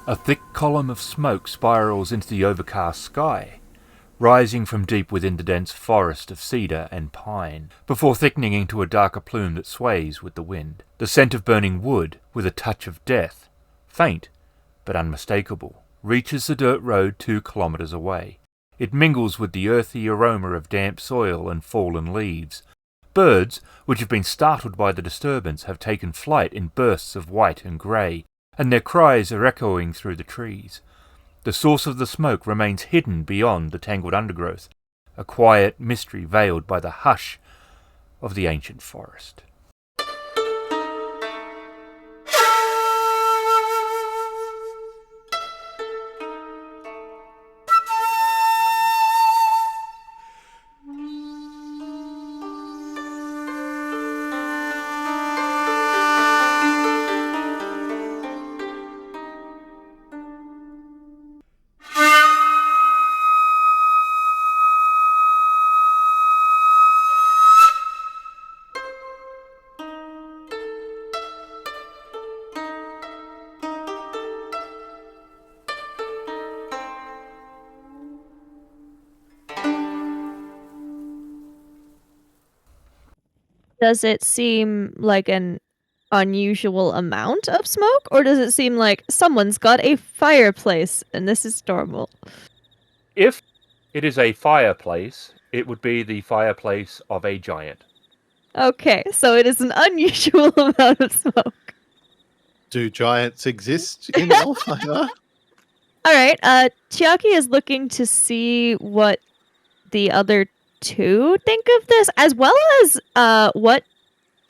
A thick column of smoke spirals into the overcast sky, rising from deep within the dense forest of cedar and pine, before thickening into a darker plume that sways with the wind. The scent of burning wood, with a touch of death, faint but unmistakable, reaches the dirt road 2 kilometers away. It mingles with the earthy aroma of damp soil and fallen leaves. Birds, which have been startled by the disturbance, have taken flight in bursts of white and grey, and their cries are echoing through the trees. The source of the smoke remains hidden beyond the tangled undergrowth, a quiet mystery veiled by the hush of the ancient forest. Does it seem like an unusual amount of smoke, or does it seem like someone's got a fireplace and this is normal? If it is a fireplace, it would be the fireplace of a giant. Okay, so it is an unusual amount of smoke. Do giants exist in Elfheimer? Alright, Chiaki is looking to see what the other two think of this, as well as, what,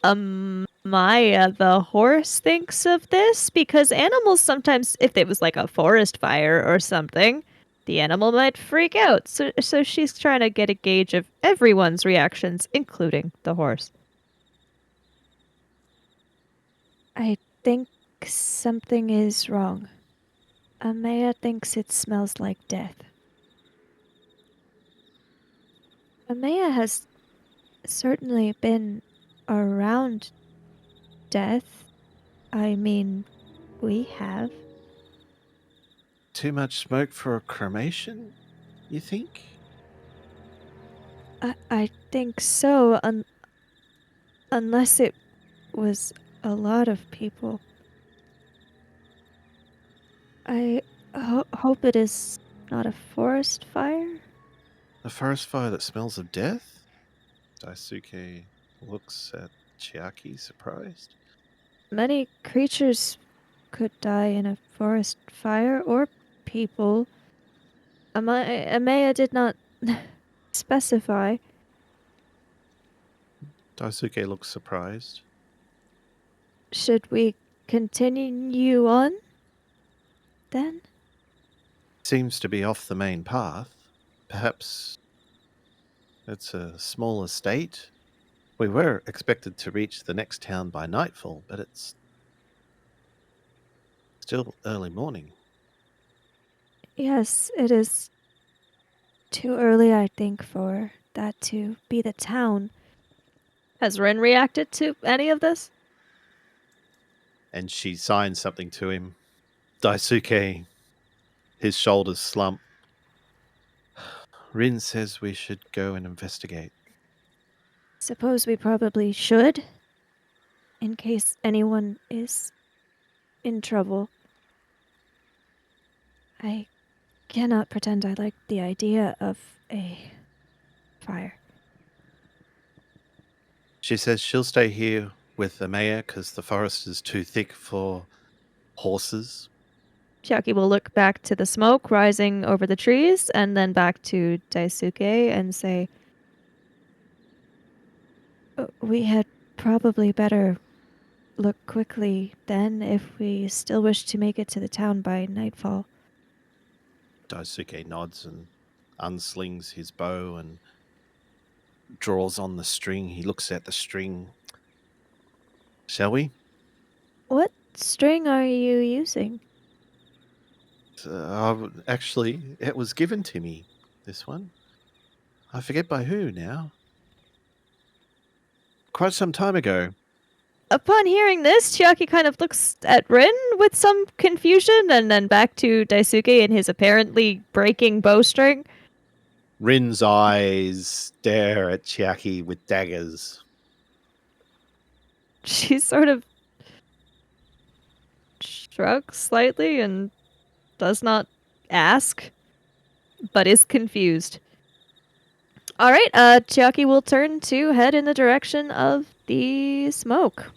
Maya, the horse, thinks of this, because animals sometimes, if it was like a forest fire or something, the animal might freak out. So she's trying to get a gauge of everyone's reactions, including the horse. I think something is wrong. Amaya thinks it smells like death. Amaya has certainly been around death. I mean, we have. Too much smoke for a cremation, you think? I think so, unless it was a lot of people. I hope it is not a forest fire. A forest fire that smells of death? Daisuke looks at Chiaki, surprised. Many creatures could die in a forest fire, or people. Amaya did not specify. Daisuke looks surprised. Should we continue on, then? Seems to be off the main path. Perhaps it's a small estate. We were expected to reach the next town by nightfall, but it's still early morning. Yes, it is too early, I think, for that to be the town. Has Rin reacted to any of this? And she signs something to him. Daisuke, his shoulders slump. Rin says we should go and investigate. Suppose we probably should, in case anyone is in trouble. I cannot pretend I like the idea of a fire. She says she'll stay here with the mayor because the forest is too thick for horses. Chiaki will look back to the smoke rising over the trees and then back to Daisuke and say, We had probably better look quickly then if we still wish to make it to the town by nightfall. Daisuke nods and unslings his bow and draws on the string. He looks at the string. Shall we? What string are you using? Actually, it was given to me, this one. I forget by who now. Quite some time ago. Upon hearing this, Chiaki kind of looks at Rin with some confusion, and then back to Daisuke and his apparently breaking bowstring. Rin's eyes stare at Chiaki with daggers. She sort of shrugs slightly and does not ask, but is confused. All right, Chiaki will turn to head in the direction of the smoke.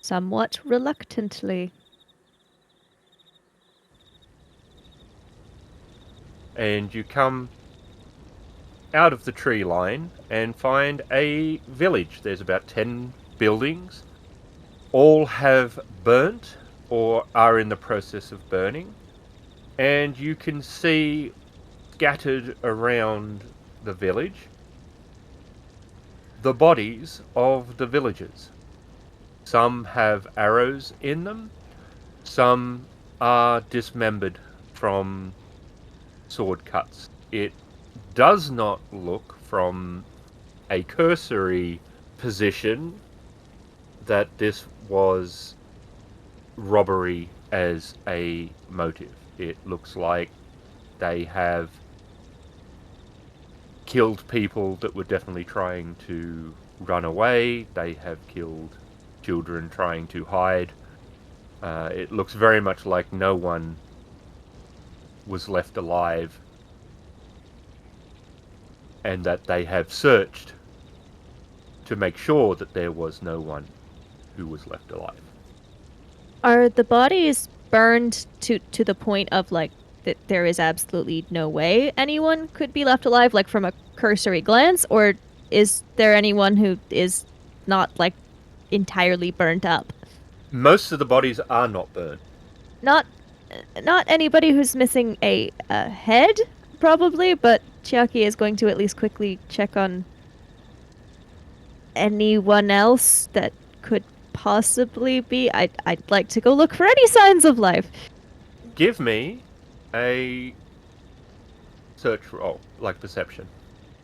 Somewhat reluctantly. And you come out of the tree line and find a village. There's about 10 buildings. All have burnt or are in the process of burning. And you can see scattered around the village the bodies of the villagers. Some have arrows in them, some are dismembered from sword cuts. It does not look from a cursory position that this was robbery as a motive. It looks like they have killed people that were definitely trying to run away. They have killed children trying to hide. It looks very much like no one was left alive, and that they have searched to make sure that there was no one who was left alive. Are the bodies burned to the point of like that there is absolutely no way anyone could be left alive, like from a cursory glance, or is there anyone who is not like entirely burnt up? Most of the bodies are not burned. Not anybody who's missing a head, probably, but Chiaki is going to at least quickly check on anyone else that could possibly be. I'd like to go look for any signs of life. Give me a search roll, like perception.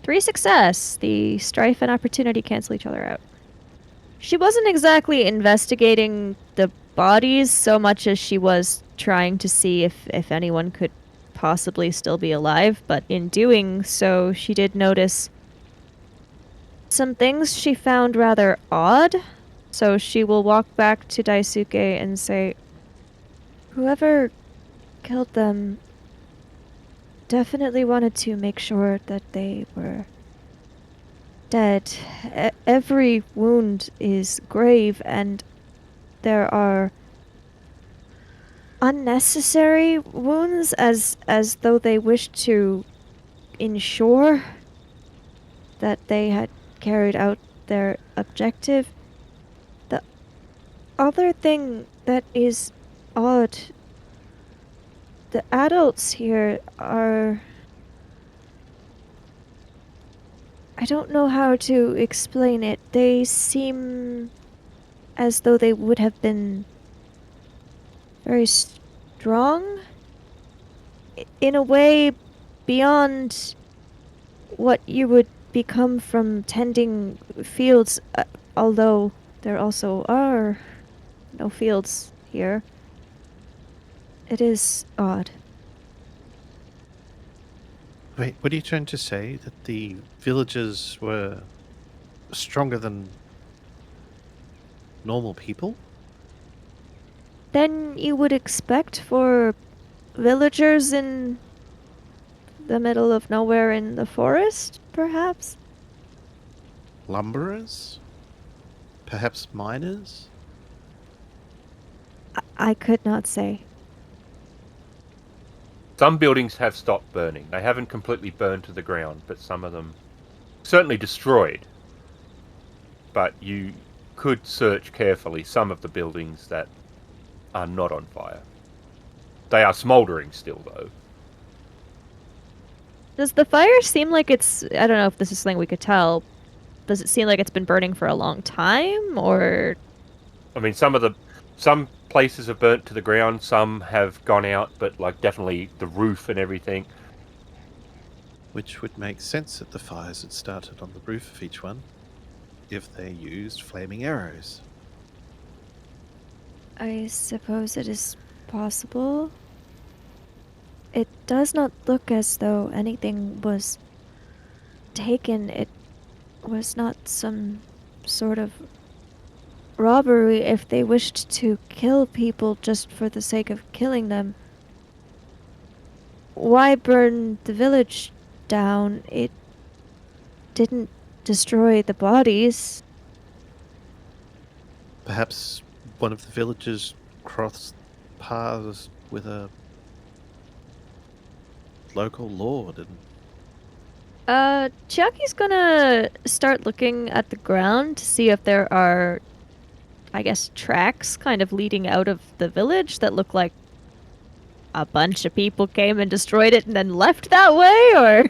3 success. The strife and opportunity cancel each other out. She wasn't exactly investigating the bodies so much as she was trying to see if anyone could possibly still be alive, but in doing so, she did notice some things she found rather odd. So she will walk back to Daisuke and say, "Whoever killed them definitely wanted to make sure that they were dead. Every wound is grave, and there are unnecessary wounds as though they wished to ensure that they had carried out their objective. The other thing that is odd, the adults here are... I don't know how to explain it. They seem as though they would have been very strong, in a way beyond what you would become from tending fields, although there also are no fields here. It is odd." Wait, what are you trying to say? That the villagers were stronger than normal people? Then you would expect for villagers in the middle of nowhere in the forest, perhaps? Lumberers? Perhaps miners? I could not say. Some buildings have stopped burning. They haven't completely burned to the ground, but some of them certainly destroyed. But you could search carefully some of the buildings that are not on fire. They are smouldering still, though. Does the fire seem like it's... I don't know if this is something we could tell. Does it seem like it's been burning for a long time, or... I mean, some places have burnt to the ground, some have gone out, but like definitely the roof and everything. Which would make sense that the fires had started on the roof of each one, if they used flaming arrows. I suppose it is possible. It does not look as though anything was taken. It was not some sort of robbery. If they wished to kill people just for the sake of killing them, why burn the village down? It didn't destroy the bodies. Perhaps one of the villagers crossed paths with a local lord and Chiaki's gonna start looking at the ground to see if there are, I guess, tracks kind of leading out of the village that look like a bunch of people came and destroyed it and then left that way, or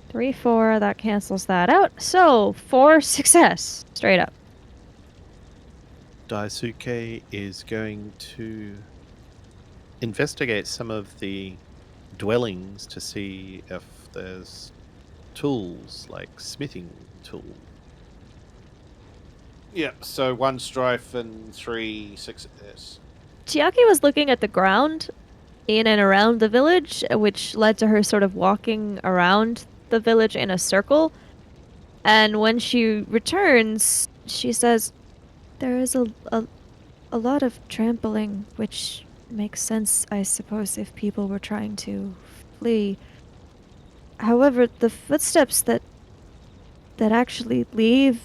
3, 4, that cancels that out. So 4 success, straight up. Daisuke is going to investigate some of the dwellings to see if there's tools like smithing tools. Yeah, so 1 strife and 3 success. Chiaki was looking at the ground in and around the village, which led to her sort of walking around the village in a circle. And when she returns, she says, "There is a lot of trampling, which makes sense, I suppose, if people were trying to flee. However, the footsteps that actually leave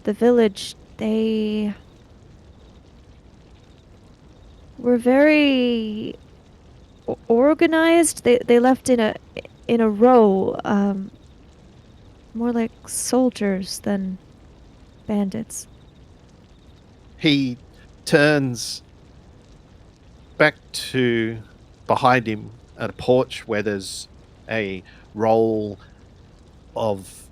the village, they were very organized. They left in a row, more like soldiers than bandits." He turns back to behind him at a porch where there's a roll of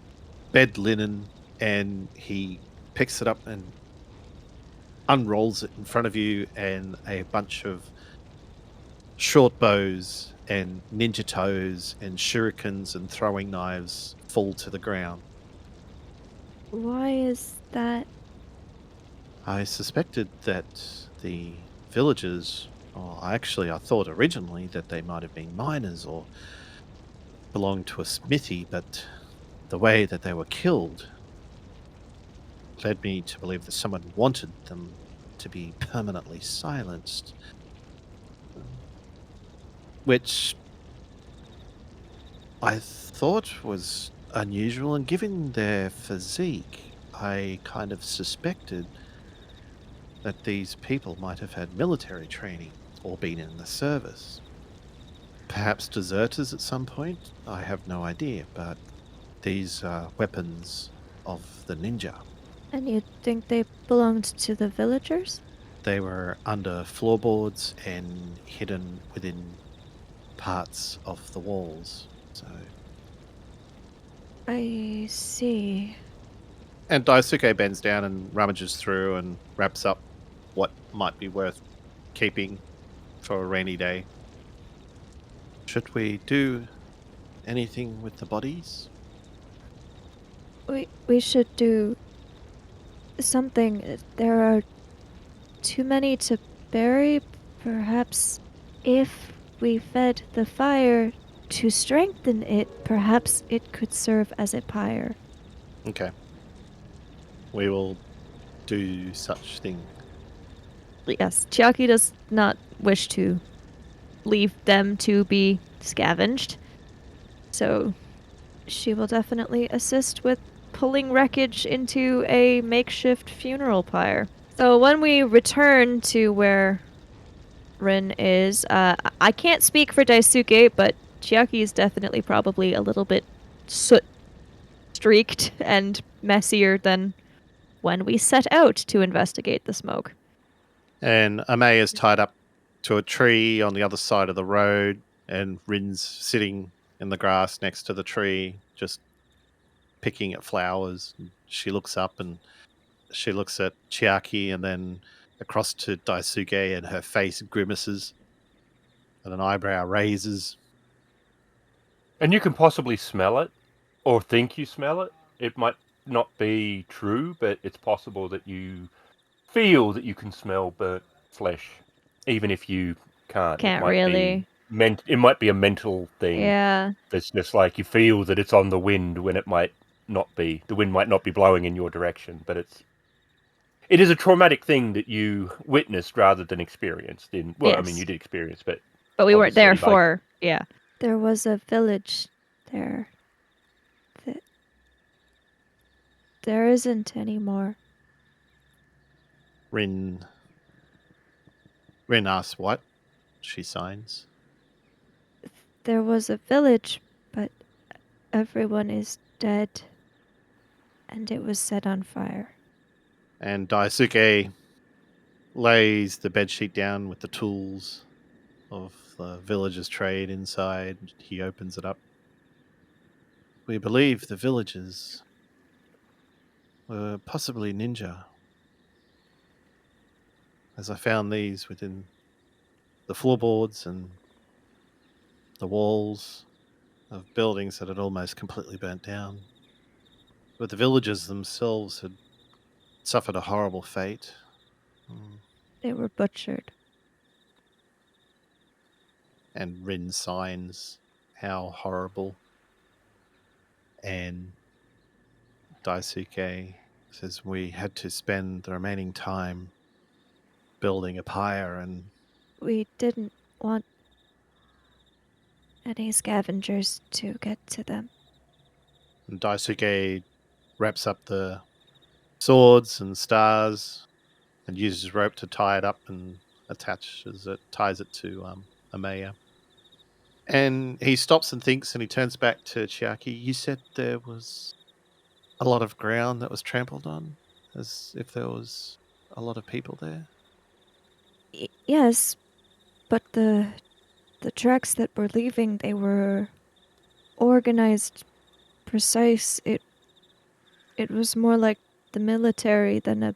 bed linen, and he picks it up and unrolls it in front of you, and a bunch of short bows and ninja toes and shurikens and throwing knives fall to the ground. Why is that? I suspected that the villagers, I thought originally that they might have been miners or belonged to a smithy, but the way that they were killed led me to believe that someone wanted them to be permanently silenced. Which I thought was unusual, and given their physique, I kind of suspected that these people might have had military training or been in the service. Perhaps deserters at some point? I have no idea, but these are weapons of the ninja. And you think they belonged to the villagers? They were under floorboards and hidden within parts of the walls. So, I see. and Daisuke bends down and rummages through and wraps up what might be worth keeping for a rainy day. Should we do anything with the bodies? We should do something. There are too many to bury. Perhaps if we fed the fire to strengthen it, perhaps it could serve as a pyre. Okay. We will do such thing. Yes, Chiaki does not wish to leave them to be scavenged, so she will definitely assist with pulling wreckage into a makeshift funeral pyre. So when we return to where Rin is, I can't speak for Daisuke, but Chiaki is definitely probably a little bit soot streaked and messier than when we set out to investigate the smoke. And Ame is tied up to a tree on the other side of the road, and Rin's sitting in the grass next to the tree, just picking at flowers. She looks up and she looks at Chiaki and then across to Daisuke, and her face grimaces and an eyebrow raises. And you can possibly smell it, or think you smell it. It might not be true, but it's possible that you feel that you can smell burnt flesh, even if you can't. It Can't might really. be it might be a mental thing. Yeah. That's just like you feel that it's on the wind when it might not be. The wind might not be blowing in your direction, but it is a traumatic thing that you witnessed rather than experienced. Well, I mean, Yes. you did experience, but But we weren't there obviously, like, for. Yeah. There was a village there. There isn't anymore. Rin asks what? She signs. There was a village, but everyone is dead. And it was set on fire. And Daisuke lays the bedsheet down with the tools of the villager's trade inside. He opens it up. We believe the villagers were possibly ninja, as I found these within the floorboards and the walls of buildings that had almost completely burnt down. But the villagers themselves had suffered a horrible fate. They were butchered. And Rin signs, how horrible. And Daisuke says we had to spend the remaining time building a pyre, and We didn't want any scavengers to get to them. Daisuke wraps up the swords and stars and uses rope to tie it up and ties it to Amaya. And he stops and thinks, and he turns back to Chiaki. You said there was a lot of ground that was trampled on, as if there was a lot of people there. Yes, but the tracks that were leaving, they were organized, precise. It was more like the military than a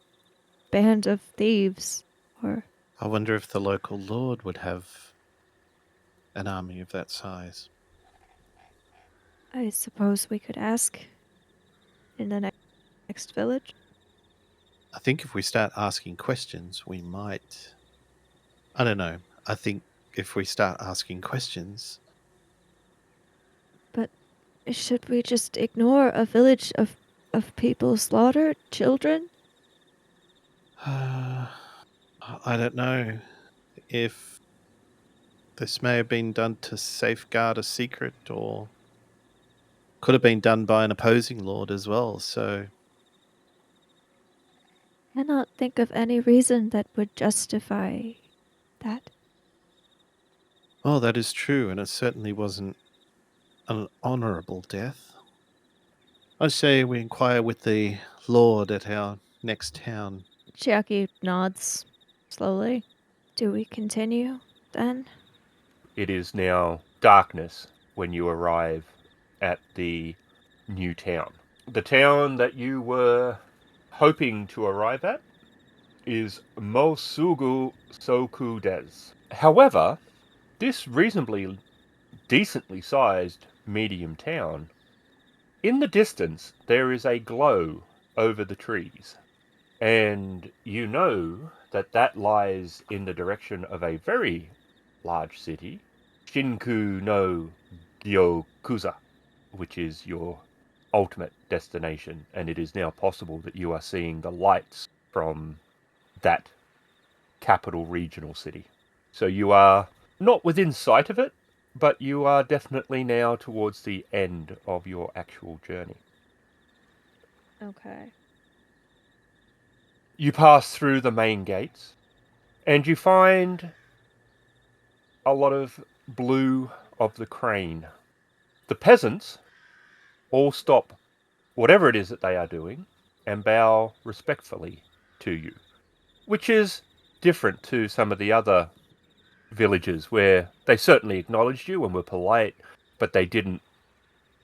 band of thieves. Or I wonder if the local lord would have an army of that size. I suppose we could ask in the next village. I think if we start asking questions, we might. I don't know. I think if we start asking questions. But should we just ignore a village of people slaughtered, children? I don't know if this may have been done to safeguard a secret, or could have been done by an opposing lord as well. So Cannot think of any reason that would justify that. oh, that is true, and it certainly wasn't an honourable death. I say we inquire with the lord at our next town. Chiaki nods slowly. Do we continue then? it is now darkness when you arrive at the new town. The town that you were hoping to arrive at is Mosugu Soku Des. However, this reasonably decently sized medium town, in the distance there is a glow over the trees, and you know that that lies in the direction of a very large city, Shinku no Gyokuza, which is your ultimate destination, and it is now possible that you are seeing the lights from that capital regional city. So you are not within sight of it, but you are definitely now towards the end of your actual journey. Okay. You pass through the main gates, and you find a lot of blue of the crane. The peasants all stop whatever it is that they are doing and bow respectfully to you, which is different to some of the other villages where they certainly acknowledged you and were polite, but they didn't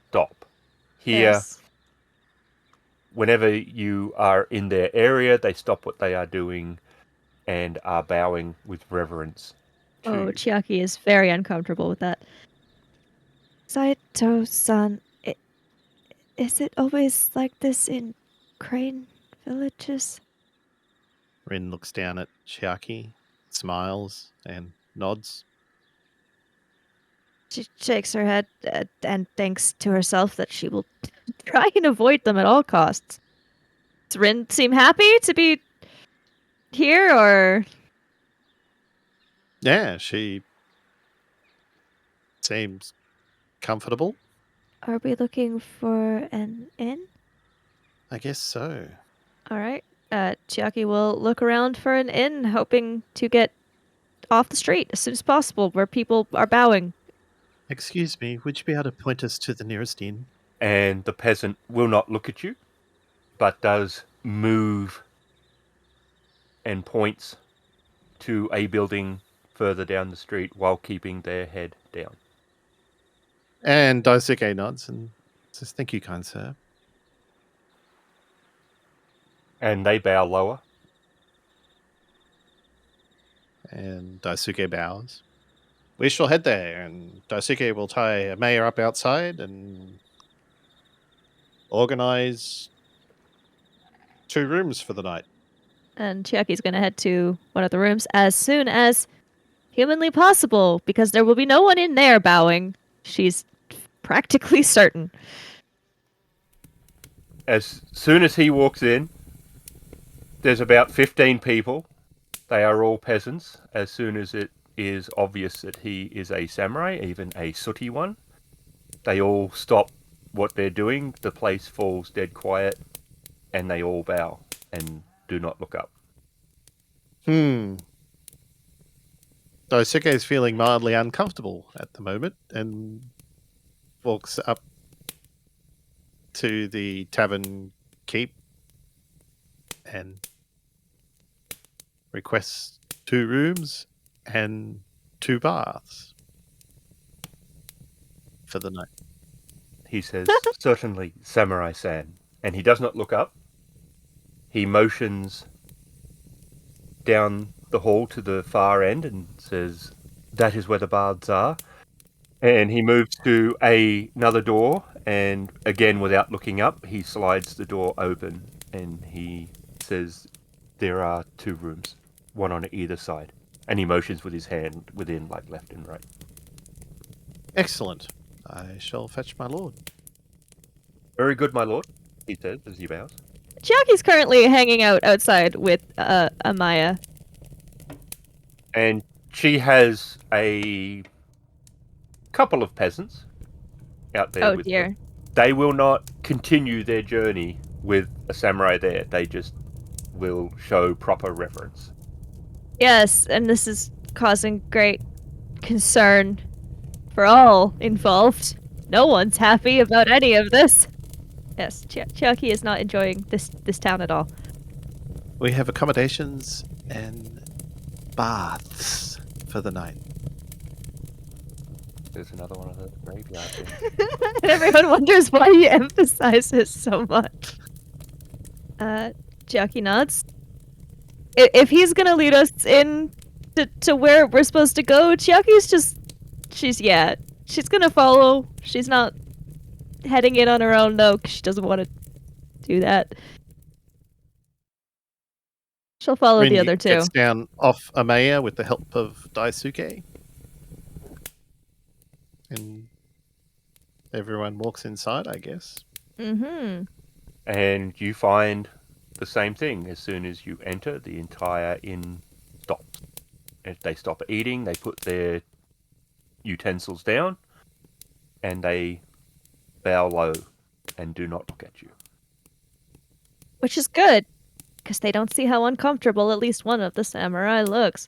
stop. Here, Yes. whenever you are in their area, they stop what they are doing and are bowing with reverence to Oh, you. Chiaki is very uncomfortable with that. Saito-san, is it always like this in crane villages? Rin looks down at Chiaki. smiles and nods. She shakes her head and thinks to herself that she will try and avoid them at all costs. Does Rin seem happy to be here, or Yeah, she seems comfortable. are we looking for an inn? I guess so. All right. Chiaki will look around for an inn, hoping to get off the street as soon as possible, where people are bowing. Excuse me, would you be able to point us to the nearest inn? And the peasant will not look at you, but does move and points to a building further down the street while keeping their head down. And Daisuke nods and says, "Thank you, kind sir." And they bow lower. And Daisuke bows. We shall head there, and Daisuke will tie a mayor up outside and organize 2 rooms for the night. And Chiaki's going to head to one of the rooms as soon as humanly possible, because there will be no one in there bowing. She's practically certain. As soon as he walks in, there's about 15 people. They are all peasants. As soon as it is obvious that he is a samurai, even a sooty one, they all stop what they're doing. The place falls dead quiet, and they all bow and do not look up. Daisuke is feeling mildly uncomfortable at the moment and walks up to the tavern keep and requests 2 rooms and 2 baths for the night. He says, "Certainly, Samurai-san." And he does not look up. He motions down the hall to the far end and says, "That is where the baths are." And he moves to another door, and again, without looking up, he slides the door open and he says, "There are 2 rooms, one on either side." And he motions with his hand within, like, left and right. Excellent. I shall fetch my lord. "Very good, my lord," he says as he bows. Chiaki's currently hanging out outside with Amaya. And she has a couple of peasants out there with Dear. them. They will not continue their journey with a samurai there. They just will show proper reverence. Yes, and this is causing great concern for all involved. No one's happy about any of this. Yes, Chiaki is not enjoying this town at all. We have accommodations and baths for the night. There's another one of the graveyard things. And everyone wonders why he emphasizes so much. Chiaki nods. If he's gonna lead us in to where we're supposed to go, Chiaki's she's gonna follow. She's not heading in on her own though, 'cause she doesn't want to do that. She'll follow the other 2. Gets down off Amaya with the help of Daisuke. And everyone walks inside, I guess. Mm-hmm. And you find the same thing. As soon as you enter, the entire inn stops. If they stop eating, they put their utensils down, and they bow low and do not look at you. Which is good, because they don't see how uncomfortable at least one of the samurai looks.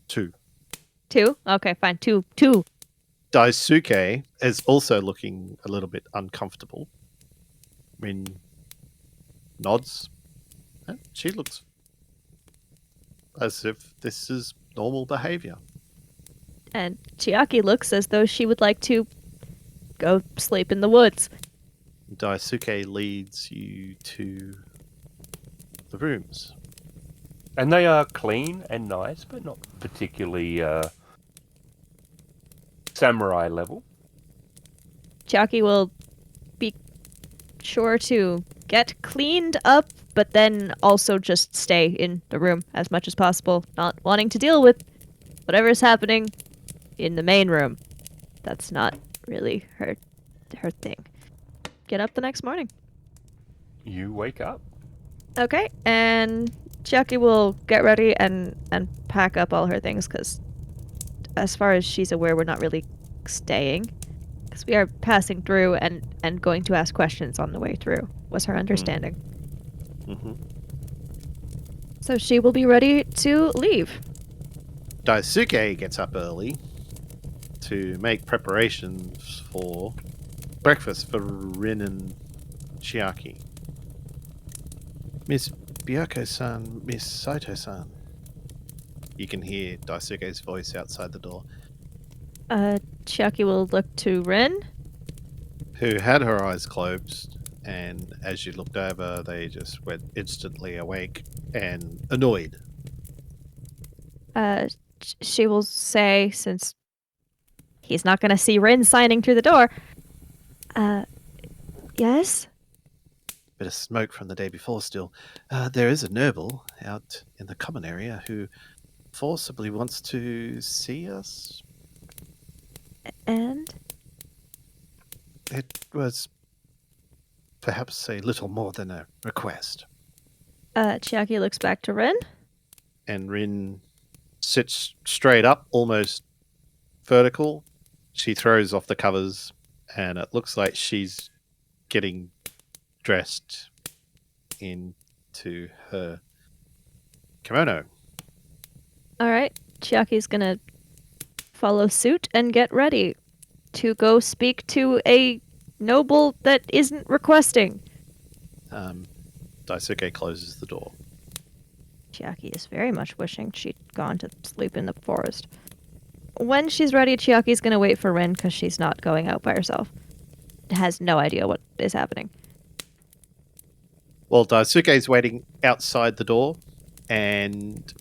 2. 2? Okay, fine. 2. Daisuke is also looking a little bit uncomfortable. Rin nods. She looks as if this is normal behavior. And Chiaki looks as though she would like to go sleep in the woods. Daisuke leads you to the rooms. And they are clean and nice, but not particularly samurai level. Chiaki will be sure to get cleaned up, but then also just stay in the room as much as possible, not wanting to deal with whatever's happening in the main room. That's not really her thing. Get up the next morning. You wake up. Okay, and Chiaki will get ready and pack up all her things, because as far as she's aware, we're not really staying. Because we are passing through and going to ask questions on the way through, was her understanding. Mm-hmm. So she will be ready to leave. Daisuke gets up early to make preparations for breakfast for Rin and Chiaki. Miss Byako-san, Miss Saito-san. You can hear Daisuke's voice outside the door, Chiaki will look to Rin. who had her eyes closed, and as she looked over, they just went instantly awake and annoyed. She will say, since he's not going to see Rin signing through the door, yes? Bit of smoke from the day before still. There is a noble out in the common area who forcibly wants to see us. And? It was perhaps a little more than a request. Chiaki looks back to Rin. And Rin sits straight up, almost vertical. She throws off the covers, and it looks like she's getting dressed into her kimono. Alright, Chiaki's gonna follow suit and get ready to go speak to a noble that isn't requesting. Daisuke closes the door. Chiaki is very much wishing she'd gone to sleep in the forest. When she's ready, Chiaki's gonna wait for Rin because she's not going out by herself. Has no idea what is happening. Well, Daisuke's waiting outside the door, and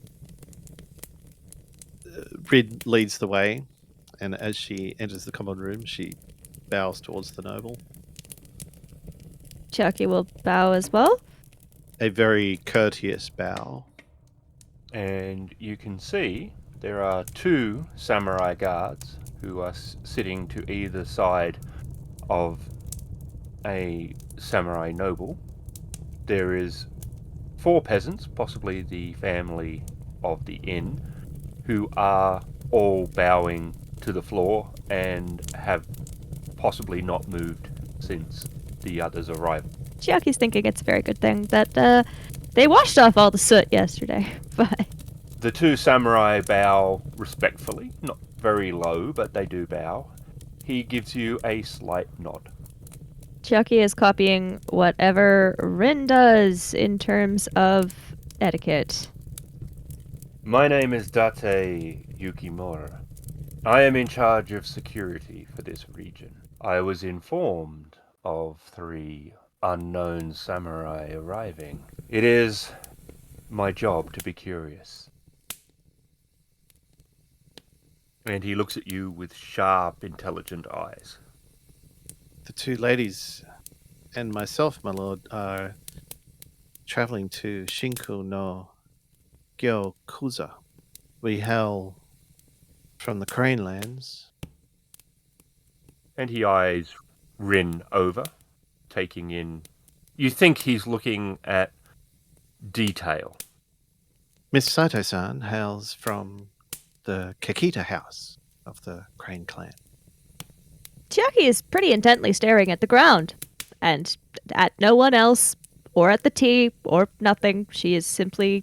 Rin leads the way. And as she enters the common room, she bows towards the noble. Chiaki will bow as well. A very courteous bow. And you can see there are two samurai guards who are sitting to either side of a samurai noble. There is 4 peasants, possibly the family of the inn, who are all bowing to the floor and have possibly not moved since the others' arrival. Chiaki's thinking it's a very good thing that they washed off all the soot yesterday. But The 2 samurai bow respectfully, not very low, but they do bow. He gives you a slight nod. Chiaki is copying whatever Rin does in terms of etiquette. My name is Date Yukimura. I am in charge of security for this region. I was informed of 3 unknown samurai arriving. It is my job to be curious. And he looks at you with sharp, intelligent eyes. The 2 ladies and myself, my lord, are traveling to Shinku no Gyokuza. We hail from the Crane Lands. And he eyes Rin over, taking in... You think he's looking at detail. Miss Saito-san hails from the Kakita house of the Crane clan. Chiaki is pretty intently staring at the ground, and at no one else, or at the tea, or nothing. She is simply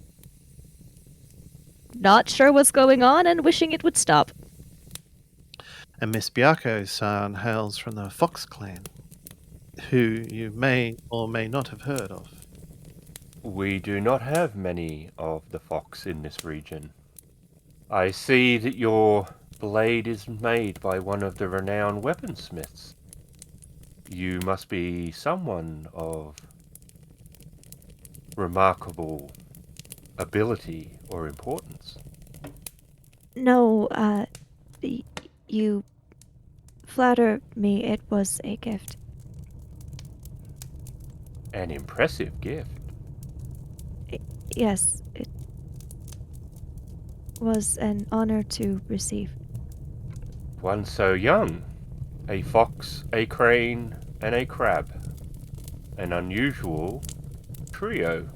not sure what's going on and wishing it would stop. And Miss Byako-san hails from the Fox clan, who you may or may not have heard of. We do not have many of the fox in this region. I see that your blade is made by one of the renowned weaponsmiths. You must be someone of remarkable ability or importance. No, you flatter me. It was a gift. An impressive gift. Yes, it was an honor to receive. One so young. A fox, a crane, and a crab. An unusual trio.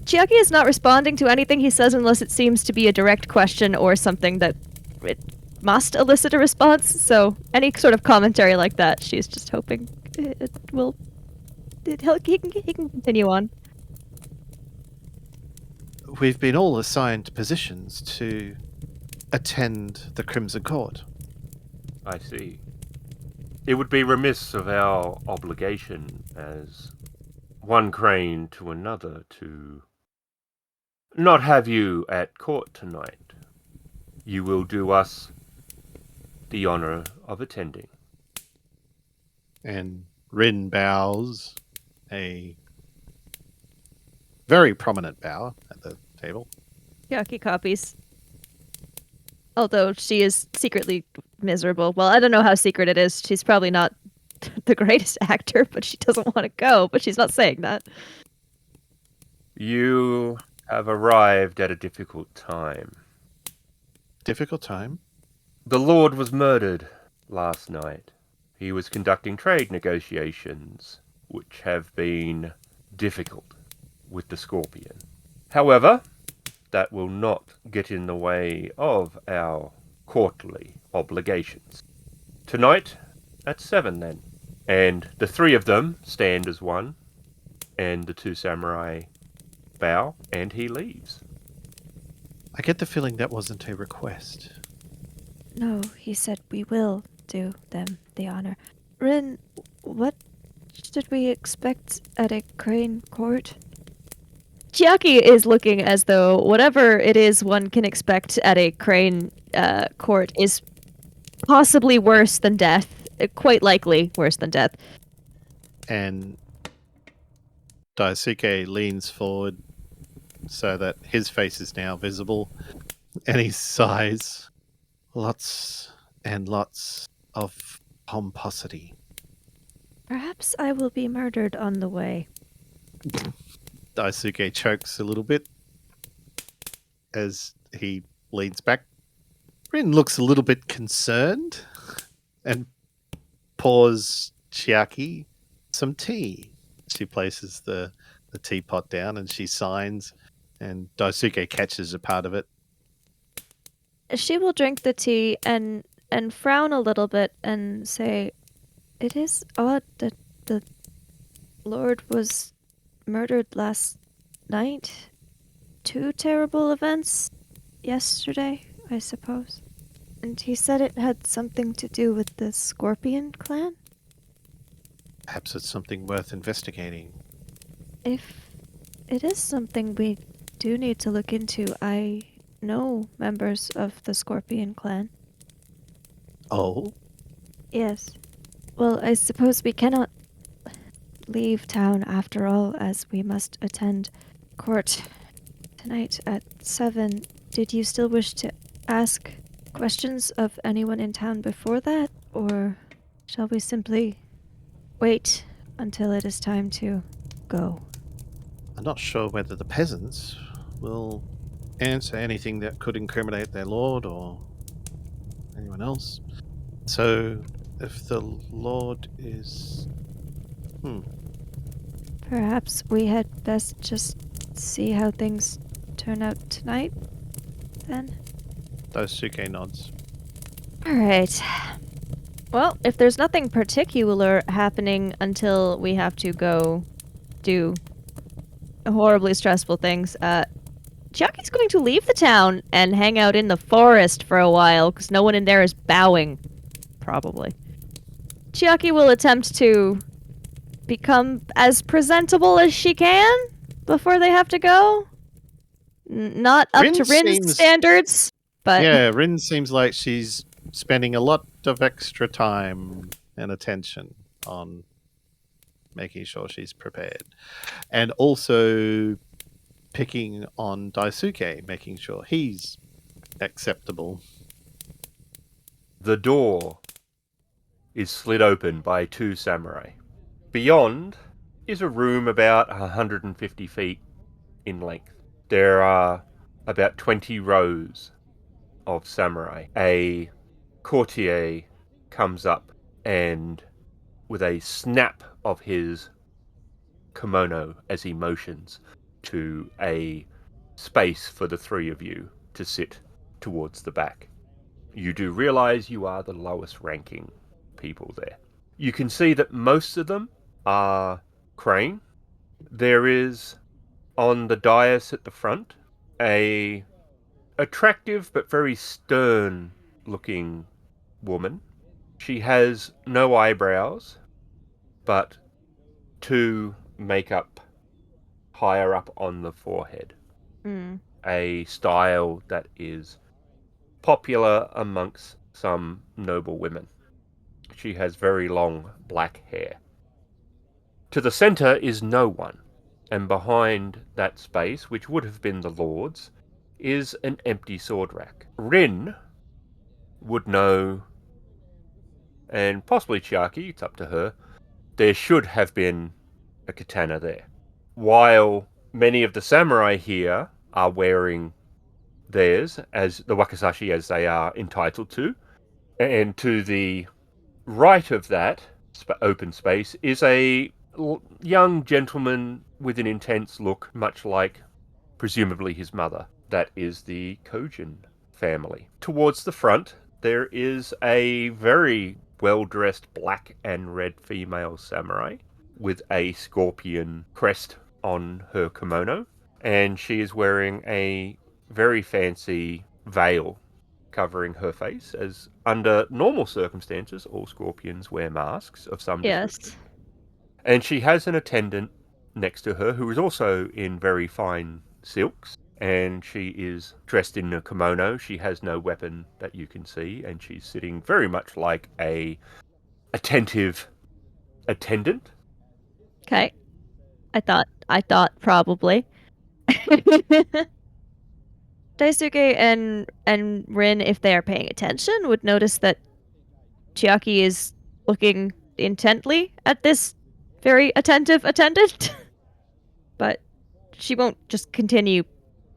Chiaki is not responding to anything he says unless it seems to be a direct question or something that it must elicit a response. So any sort of commentary like that, she's just hoping it will. He can continue on. We've been all assigned positions to attend the Crimson Court. I see. It would be remiss of our obligation as one crane to another to not have you at court tonight. You will do us the honor of attending. And Rin bows a very prominent bow at the table. Chiaki copies. Although she is secretly miserable. Well, I don't know how secret it is. She's probably not the greatest actor, but she doesn't want to go. But she's not saying that. You have arrived at a difficult time. Difficult time. The Lord was murdered last night. He was conducting trade negotiations, which have been difficult with the Scorpion. However, that will not get in the way of our quarterly obligations. Tonight, at 7 then. And the three of them stand as one, and the two samurai bow, and he leaves. I get the feeling that wasn't a request. No, he said we will do them the honor. Rin, what should we expect at a crane court? Chiaki is looking as though whatever it is one can expect at a crane court is possibly worse than death. Quite likely worse than death. And Daisuke leans forward so that his face is now visible, and he sighs. Lots and lots of pomposity. Perhaps I will be murdered on the way. Daisuke chokes a little bit as he leans back. Rin looks a little bit concerned and pours Chiaki some tea. She places the teapot down and she signs, and Daisuke catches a part of it. She will drink the tea and frown a little bit and say, "It is odd that the Lord was murdered last night. 2 terrible events yesterday, I suppose. And he said it had something to do with the Scorpion clan? Perhaps it's something worth investigating. If it is something we do need to look into, I know members of the Scorpion clan. Oh? Yes. Well, I suppose we cannot leave town after all, as we must attend court tonight at 7. Did you still wish to ask questions of anyone in town before that, or shall we simply wait until it is time to go? I'm not sure whether the peasants will answer anything that could incriminate their lord or anyone else. So, if the lord is... Perhaps we had best just see how things turn out tonight, then? Daisuke nods. Alright. Well, if there's nothing particular happening until we have to go do horribly stressful things, Chiaki's going to leave the town and hang out in the forest for a while, because no one in there is bowing. Probably. Chiaki will attempt to become as presentable as she can before they have to go. Not up Rin to Rin's seems- standards, but... Yeah, Rin seems like she's spending a lot of extra time and attention on making sure she's prepared. And also picking on Daisuke, making sure he's acceptable. The door is slid open by 2 samurai. Beyond is a room about 150 feet in length. There are about 20 rows of samurai. A courtier comes up and, with a snap of his kimono as he motions to a space for the three of you to sit towards the back. You do realize you are the lowest ranking people there. You can see that most of them are Crane. There is, on the dais at the front, a attractive but very stern looking woman. She has no eyebrows, but two makeup higher up on the forehead. Mm. A style that is popular amongst some noble women. She has very long black hair. To the centre is no one, and behind that space, which would have been the Lord's, is an empty sword rack. Rin would know, and possibly Chiaki, it's up to her, there should have been a katana there. While many of the samurai here are wearing theirs, as the wakizashi as they are entitled to, and to the right of that open space is a young gentleman with an intense look, much like presumably his mother. That is the Kojin family. Towards the front, there is a very well-dressed black and red female samurai with a scorpion crest on her kimono, and she is wearing a very fancy veil covering her face, as under normal circumstances all scorpions wear masks of some description. Yes. And she has an attendant next to her who is also in very fine silks, and she is dressed in a kimono. She has no weapon that you can see, and she's sitting very much like a attentive attendant. Okay. I thought probably. Daisuke and Rin, if they are paying attention, would notice that Chiaki is looking intently at this very attentive attendant. But she won't just continue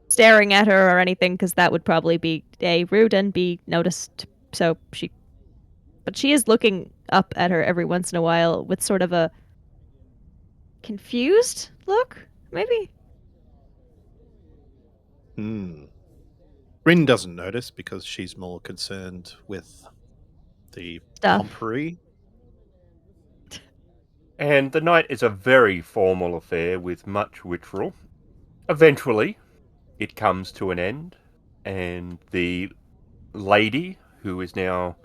staring at her or anything, because that would probably be A, rude, and B, noticed. But she is looking up at her every once in a while with sort of a confused look, maybe? Hmm. Rin doesn't notice because she's more concerned with the Stuff. pompery. And the night is a very formal affair with much ritual. Eventually, it comes to an end, and the lady, who is now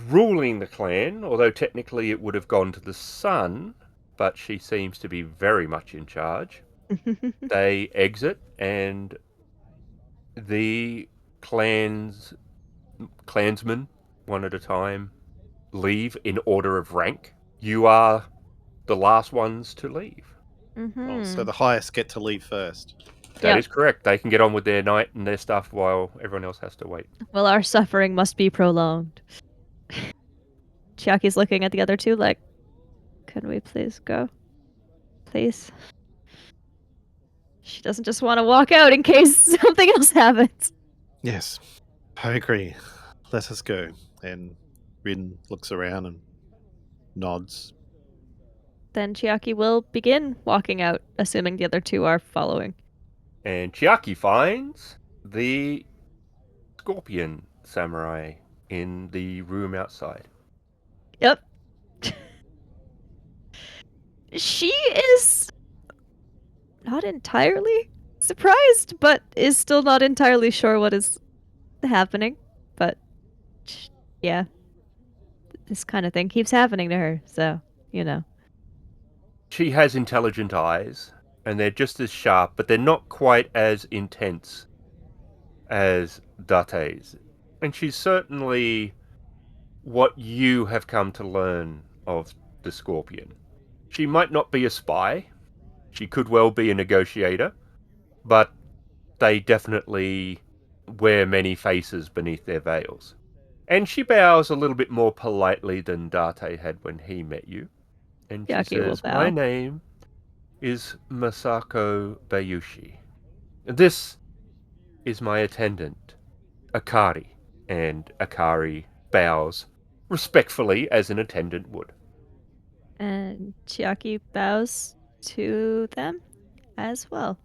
ruling the clan, although technically it would have gone to the son, but she seems to be very much in charge. They exit, and the clansmen, one at a time, leave in order of rank. You are the last ones to leave. Oh, so the highest get to leave first. That is correct. They can get on with their night and their stuff while everyone else has to wait. Well, our suffering must be prolonged. Chiaki's looking at the other two like, can we please go? Please? She doesn't just want to walk out in case something else happens. Yes, I agree. Let us go. And Rin looks around and nods. Then Chiaki will begin walking out, assuming the other two are following. And Chiaki finds the scorpion samurai in the room outside. Yep. She is not entirely surprised, but is still not entirely sure what is happening. But yeah, this kind of thing keeps happening to her, so, you know. She has intelligent eyes, and they're just as sharp, but they're not quite as intense as Date's. And she's certainly what you have come to learn of the Scorpion. She might not be a spy, she could well be a negotiator, but they definitely wear many faces beneath their veils. And she bows a little bit more politely than Date had when he met you. And she Chiaki will says, "My bow. name is Masako Bayushi. This is my attendant, Akari." And Akari bows respectfully as an attendant would. And Chiaki bows to them as well.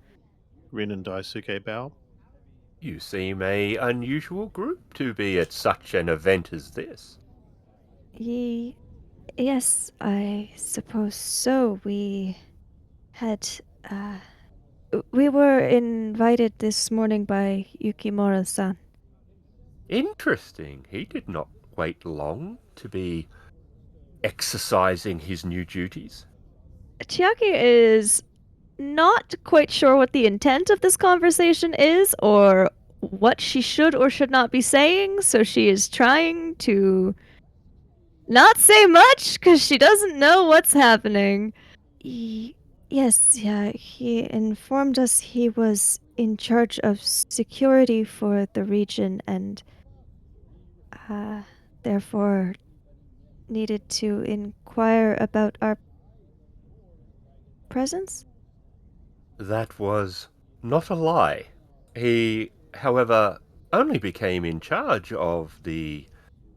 Rin and Daisuke bow. "You seem a unusual group to be at such an event as this." Yes, I suppose so. Had, we were invited this morning by Yukimura-san. Interesting. He did not wait long to be exercising his new duties. Chiaki is not quite sure what the intent of this conversation is or what she should or should not be saying, so she is trying to not say much because she doesn't know what's happening. Yes, yeah, he informed us he was in charge of security for the region and therefore needed to inquire about our presence? That was not a lie. He, however, only became in charge of the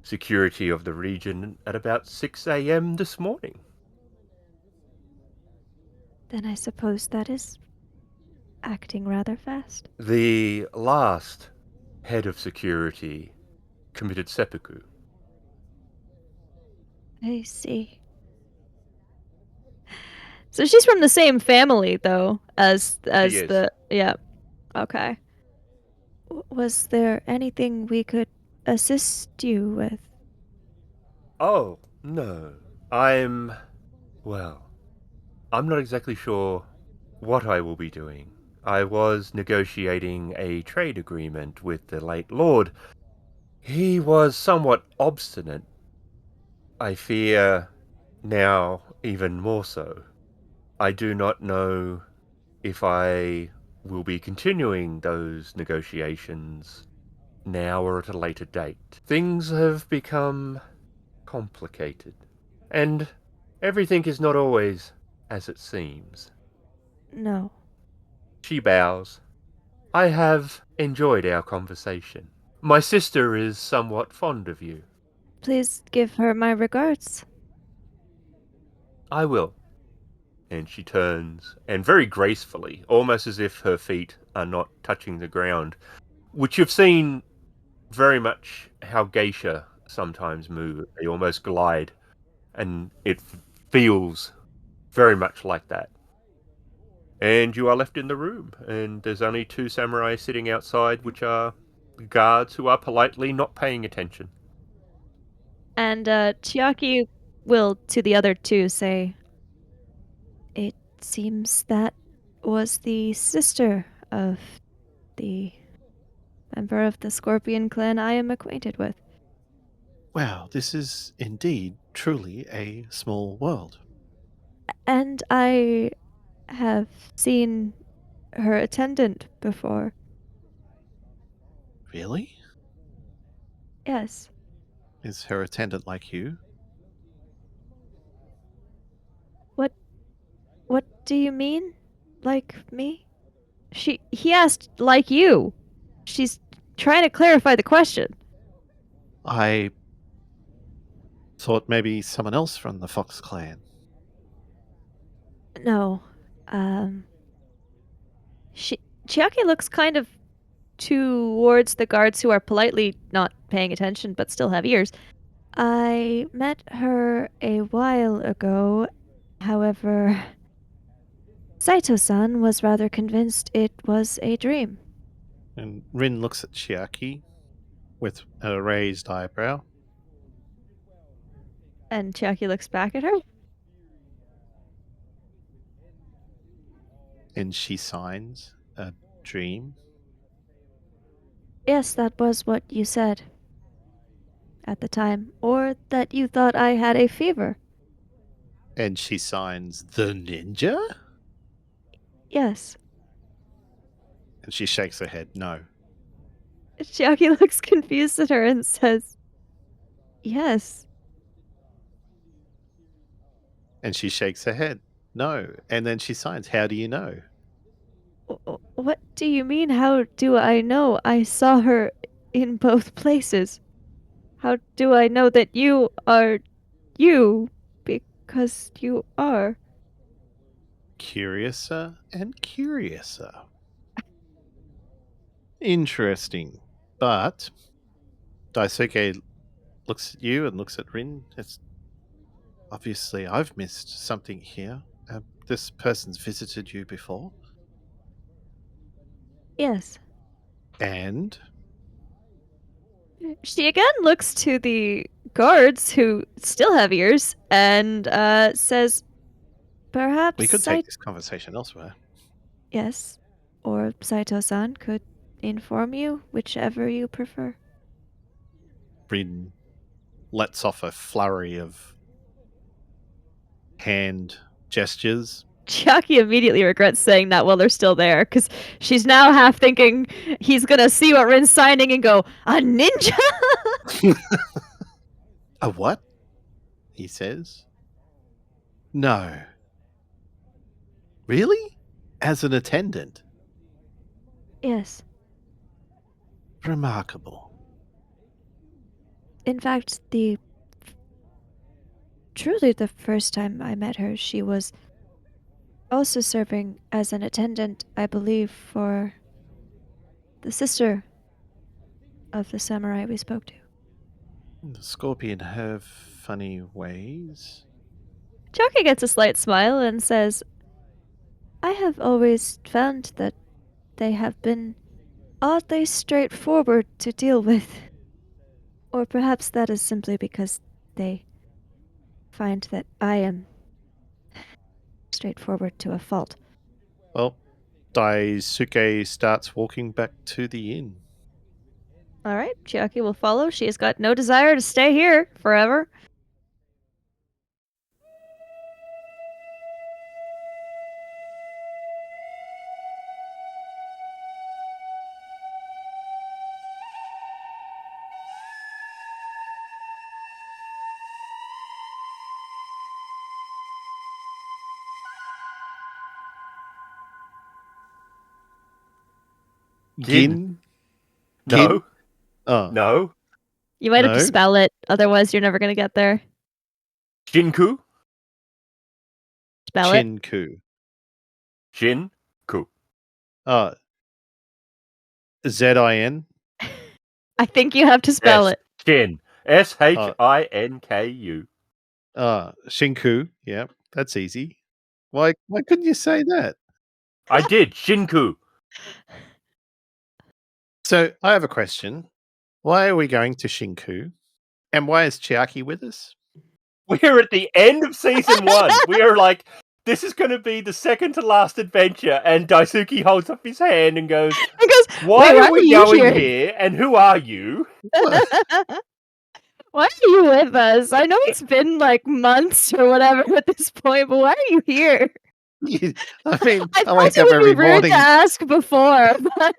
security of the region at about 6 a.m. this morning. Then I suppose that is acting rather fast. The last head of security committed seppuku. I see. So she's from the same family, though, as She is. the yeah. Okay. Was there anything we could assist you with? Oh, no. Well, I'm not exactly sure what I will be doing. I was negotiating a trade agreement with the late Lord. He was somewhat obstinate. I fear now even more so. I do not know if I will be continuing those negotiations now or at a later date. Things have become complicated, and everything is not always as it seems. No. She bows. "I have enjoyed our conversation. My sister is somewhat fond of you." Please give her my regards. "I will." And she turns, and very gracefully, almost as if her feet are not touching the ground, which you've seen very much how geisha sometimes move. They almost glide, and it feels very much like that. And you are left in the room, and there's only two samurai sitting outside, which are guards who are politely not paying attention. And Chiaki will to the other two say, "It seems that was the sister of the member of the Scorpion clan I am acquainted with." Wow, this is indeed truly a small world. And I have seen her attendant before. Really? Yes. Is her attendant like you? What what do you mean? Like me? He asked like you. She's trying to clarify the question. I thought maybe someone else from the Fox clan. No. Um she Chiaki looks kind of towards the guards who are politely not paying attention but still have ears. I met her a while ago. However, Saito-san was rather convinced it was a dream. And Rin looks at Chiaki with a raised eyebrow, And Chiaki looks back at her. and she signs a dream. Yes, that was what you said at the time. Or that you thought I had a fever. And she signs the ninja? Yes. And she shakes her head no. Chiaki looks confused at her and says, "Yes." And she shakes her head. No. And then she signs, how do you know? What do you mean, how do I know? I saw her in both places. How do I know that you are you? Because you are. Curiouser and curiouser. Interesting. But Daisuke looks at you and looks at Rin. It's obviously I've missed something here. This person's visited you before. Yes. And She again looks to the guards who still have ears and says, perhaps we could take this conversation elsewhere. Yes. Or Saito-san could inform you, whichever you prefer. Rin lets off a flurry of hand gestures. Chiaki immediately regrets saying that while they're still there, because she's now half thinking he's gonna see what Rin's signing and go, a ninja? A what? He says. No. Really? As an attendant? Yes. Remarkable. In fact, truly the first time I met her, she was also serving as an attendant, I believe, for the sister of the samurai we spoke to. The scorpion have funny ways. Chiaki gets a slight smile and says, I have always found that they have been oddly straightforward to deal with. Or perhaps that is simply because they find that I am straightforward to a fault. Well, Daisuke starts walking back to the inn. Alright, Chiaki will follow. She has got no desire to stay here forever. Gin? No. Gin? Oh. No. You might have to No. spell it, otherwise you're never going to get there. Shinku? Spell it. Chinku. Shinku. Z-I-N? I think you have to spell Yes. it. Shin. S-H-I-N-K-U. Shinku. Yeah, that's easy. Why couldn't you say that? I did. Shinku. So, I have a question. Why are we going to Shinku? And why is Chiaki with us? We're at the end of season 1. We are like, this is going to be the second to last adventure. And Daisuke holds up his hand and goes, why are we going here? And who are you? Why are you with us? I know it's been like months or whatever at this point, but why are you here? I mean, I I wake thought up it would every be rude morning to ask before, but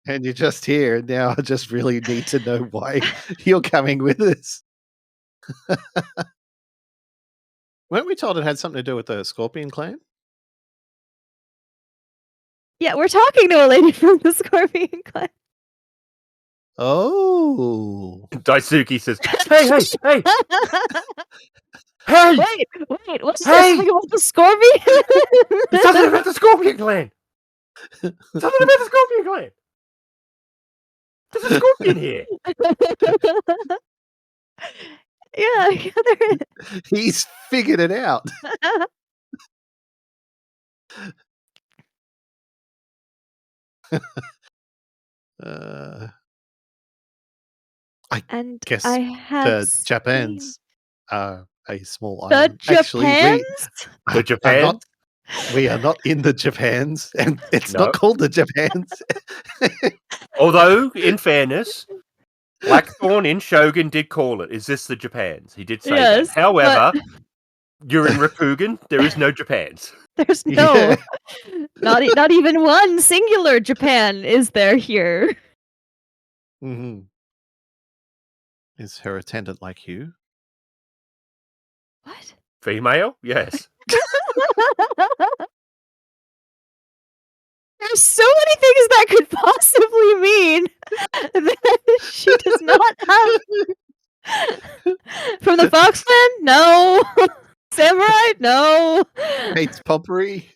and you're just here. Now I just really need to know why you're coming with us. Weren't we told it had something to do with the Scorpion clan? yeah, we're talking to a lady from the Scorpion clan. Oh. Daisuke says, hey! Hey! Wait, what's Hey! this about the Scorpion? It's something about the Scorpion clan! Something about the Scorpion clan! There's a scorpion here! Yeah, there is. He's figured it out. I guess the Japans are a small island. Actually, The Japan? We are not in the Japans, and it's not called the Japans. Although, in fairness, Blackthorn in Shogun did call it, is this the Japans? He did say that. However, you're in Rakugan, there is no Japans. There's no, not even one singular Japan is there here. Mm-hmm. Is her attendant like you? What? Female? Yes. There's so many things that could possibly mean that she does not have. From the Foxman? No. Samurai? No. Hates potpourri.